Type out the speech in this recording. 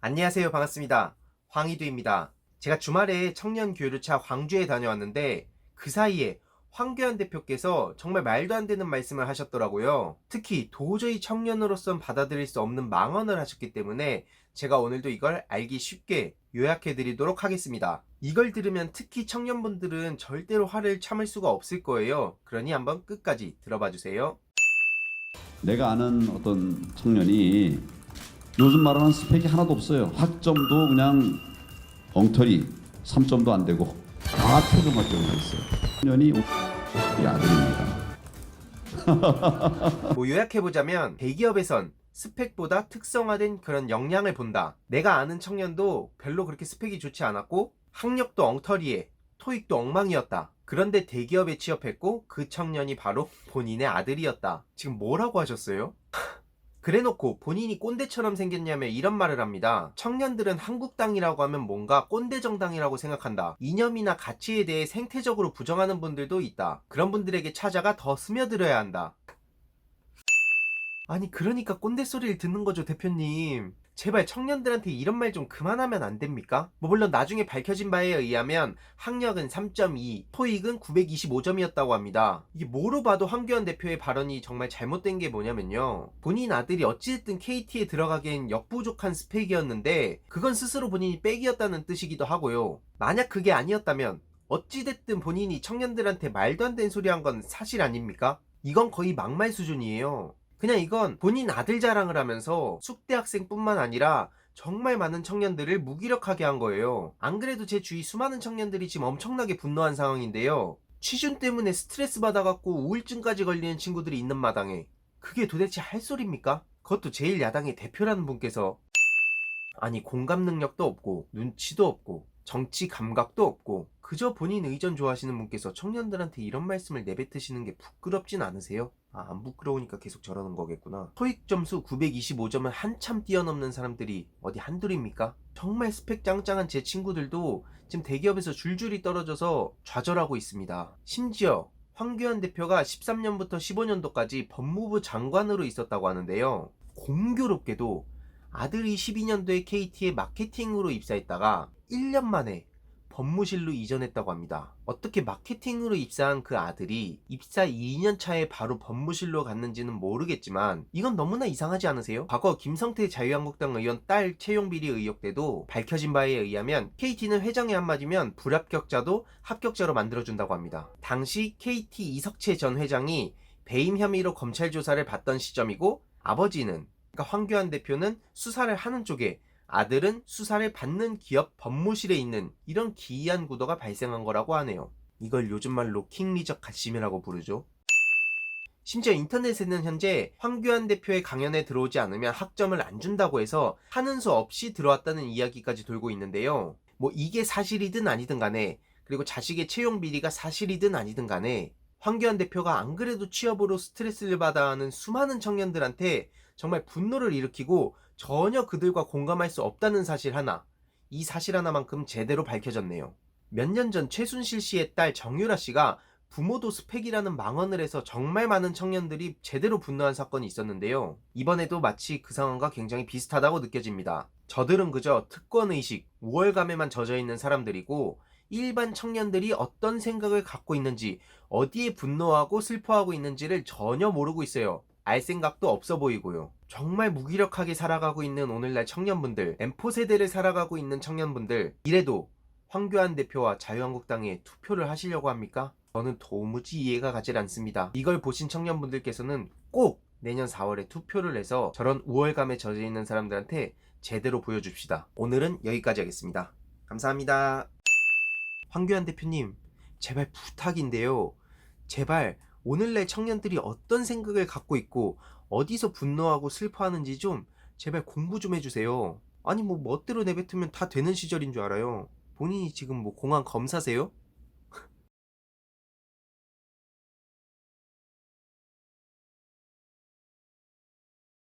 안녕하세요. 반갑습니다. 황희두입니다. 제가 주말에 청년 교류차 광주에 다녀왔는데 그 사이에 황교안 대표께서 정말 말도 안 되는 말씀을 하셨더라고요. 특히 도저히 청년으로선 받아들일 수 없는 망언을 하셨기 때문에 제가 오늘도 이걸 알기 쉽게 요약해 드리도록 하겠습니다. 이걸 들으면 특히 청년분들은 절대로 화를 참을 수가 없을 거예요. 그러니 한번 끝까지 들어봐 주세요. 내가 아는 어떤 청년이 요즘 말하는 스펙이 하나도 없어요. 학점도 그냥 엉터리 3점도 안 되고 다 초등학교에 있어요. 청년이 우리 아들입니다. 뭐 요약해보자면 대기업에선 스펙보다 특성화된 그런 역량을 본다. 내가 아는 청년도 별로 그렇게 스펙이 좋지 않았고 학력도 엉터리에 토익도 엉망이었다. 그런데 대기업에 취업했고 그 청년이 바로 본인의 아들이었다. 지금 뭐라고 하셨어요? 그래놓고 본인이 꼰대처럼 생겼냐며 이런 말을 합니다. 청년들은 한국당이라고 하면 뭔가 꼰대 정당이라고 생각한다. 이념이나 가치에 대해 생태적으로 부정하는 분들도 있다. 그런 분들에게 찾아가 더 스며들어야 한다. 아니 그러니까 꼰대 소리를 듣는 거죠, 대표님. 제발 청년들한테 이런 말 좀 그만하면 안 됩니까? 뭐 물론 나중에 밝혀진 바에 의하면 학력은 3.2, 토익은 925점이었다고 합니다. 이게 뭐로 봐도 황교안 대표의 발언이 정말 잘못된 게 뭐냐면요, 본인 아들이 어찌됐든 KT에 들어가기엔 역부족한 스펙이었는데 그건 스스로 본인이 빽이었다는 뜻이기도 하고요. 만약 그게 아니었다면 어찌됐든 본인이 청년들한테 말도 안 되는 소리 한 건 사실 아닙니까? 이건 거의 막말 수준이에요. 그냥 이건 본인 아들 자랑을 하면서 숙대 학생뿐만 아니라 정말 많은 청년들을 무기력하게 한 거예요. 안 그래도 제 주위 수많은 청년들이 지금 엄청나게 분노한 상황인데요. 취준 때문에 스트레스 받아갖고 우울증까지 걸리는 친구들이 있는 마당에 그게 도대체 할 소리입니까? 그것도 제일 야당의 대표라는 분께서. 아니 공감 능력도 없고 눈치도 없고 정치 감각도 없고 그저 본인 의전 좋아하시는 분께서 청년들한테 이런 말씀을 내뱉으시는 게 부끄럽진 않으세요? 안 부끄러우니까 계속 저러는 거겠구나. 토익 점수 925점을 한참 뛰어넘는 사람들이 어디 한둘입니까? 정말 스펙 짱짱한 제 친구들도 지금 대기업에서 줄줄이 떨어져서 좌절하고 있습니다. 심지어 황교안 대표가 13년부터 15년도까지 법무부 장관으로 있었다고 하는데요. 공교롭게도 아들이 12년도에 KT에 마케팅으로 입사했다가 1년 만에 법무실로 이전했다고 합니다. 어떻게 마케팅으로 입사한 그 아들이 입사 2년 차에 바로 법무실로 갔는지는 모르겠지만 이건 너무나 이상하지 않으세요? 과거 김성태 자유한국당 의원 딸 채용비리 의혹 때도 밝혀진 바에 의하면 KT는 회장의 한마디면 불합격자도 합격자로 만들어준다고 합니다. 당시 KT 이석채 전 회장이 배임 혐의로 검찰 조사를 받던 시점이고 아버지는, 그러니까 황교안 대표는 수사를 하는 쪽에, 아들은 수사를 받는 기업 법무실에 있는 이런 기이한 구도가 발생한 거라고 하네요. 이걸 요즘 말로 킹리적 갓심이라고 부르죠. 심지어 인터넷에는 현재 황교안 대표의 강연에 들어오지 않으면 학점을 안 준다고 해서 하는 수 없이 들어왔다는 이야기까지 돌고 있는데요. 뭐 이게 사실이든 아니든 간에, 그리고 자식의 채용 비리가 사실이든 아니든 간에 황교안 대표가 안 그래도 취업으로 스트레스를 받아 하는 수많은 청년들한테 정말 분노를 일으키고 전혀 그들과 공감할 수 없다는 사실 하나, 이 사실 하나만큼 제대로 밝혀졌네요. 몇 년 전 최순실 씨의 딸 정유라 씨가 부모도 스펙이라는 망언을 해서 정말 많은 청년들이 제대로 분노한 사건이 있었는데요. 이번에도 마치 그 상황과 굉장히 비슷하다고 느껴집니다. 저들은 그저 특권의식, 우월감에만 젖어있는 사람들이고 일반 청년들이 어떤 생각을 갖고 있는지, 어디에 분노하고 슬퍼하고 있는지를 전혀 모르고 있어요. 알 생각도 없어 보이고요. 정말 무기력하게 살아가고 있는 오늘날 청년분들, M4세대를 살아가고 있는 청년분들, 이래도 황교안 대표와 자유한국당에 투표를 하시려고 합니까? 저는 도무지 이해가 가질 않습니다. 이걸 보신 청년분들께서는 꼭 내년 4월에 투표를 해서 저런 우월감에 젖어 있는 사람들한테 제대로 보여줍시다. 오늘은 여기까지 하겠습니다. 감사합니다. 황교안 대표님, 제발 부탁인데요. 제발 오늘날 청년들이 어떤 생각을 갖고 있고 어디서 분노하고 슬퍼하는지 좀 제발 공부 좀 해주세요. 아니 뭐 멋대로 내뱉으면 다 되는 시절인 줄 알아요. 본인이 지금 뭐 공안 검사세요?